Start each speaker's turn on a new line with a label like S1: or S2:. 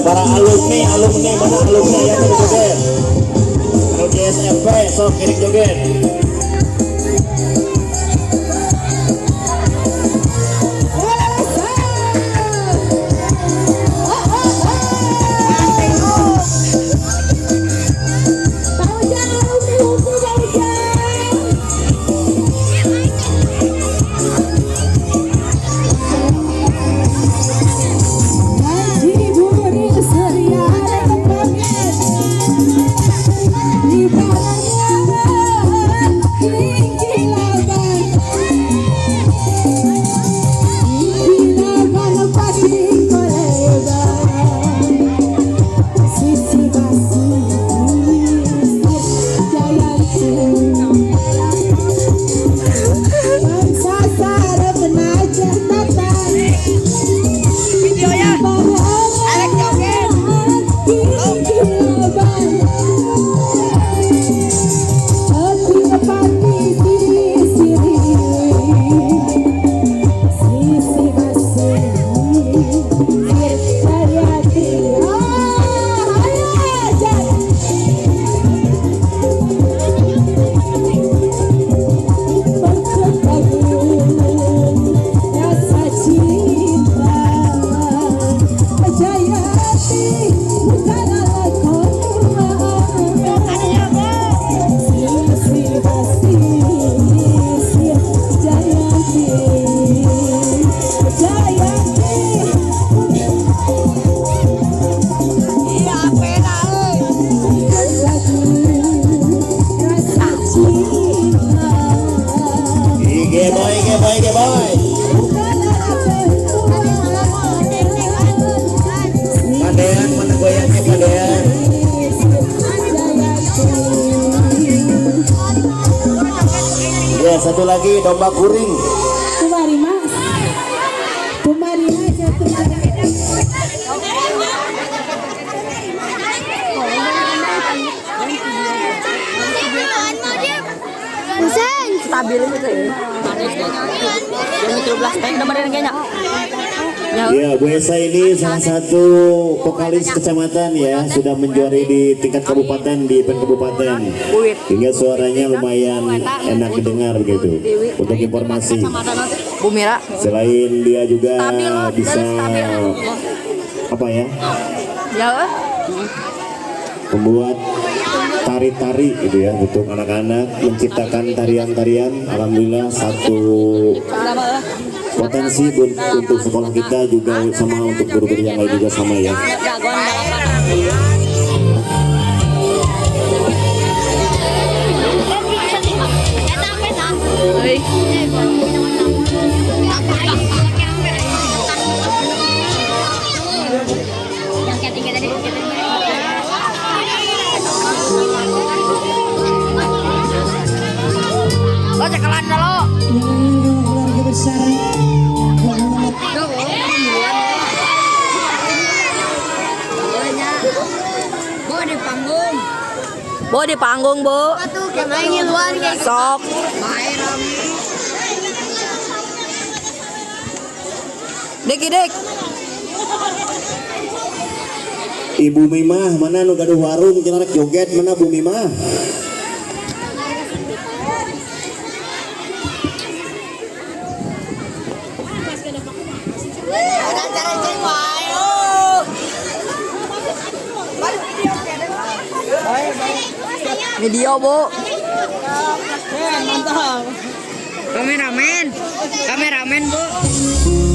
S1: Para alumni mana alumni yang joget kalau di SMP sok kirim joget. Satu lagi domba kuring.
S2: Tumari mas. Tumari aja tumari.
S3: Pusing. Stabil gitu ya. Yang 13 kayak kemarin kayaknya.
S1: Ya, Bu Esa ini salah satu vokalis kecamatan ya, sudah menjuari di tingkat kabupaten di event kabupaten. Hingga suaranya lumayan enak didengar gitu. Untuk informasi.
S3: Bu Mira.
S1: Selain dia juga bisa apa ya?
S3: Ya.
S1: Membuat tari-tari gitu ya untuk anak-anak, menciptakan tarian-tarian. Alhamdulillah satu potensi untuk sekolah kita juga sama untuk guru-guru yang lain juga sama ya.
S3: Lo cekalan dah lo.
S2: Keluarga besar
S3: Bo di panggung, Bu. Sok. Dik.
S1: Ibu Mimah mana nu gaduh warung cenah rek joget mana Bu Mimah?
S3: Video, Bu.
S2: mantap.
S3: Kameramen, Bu.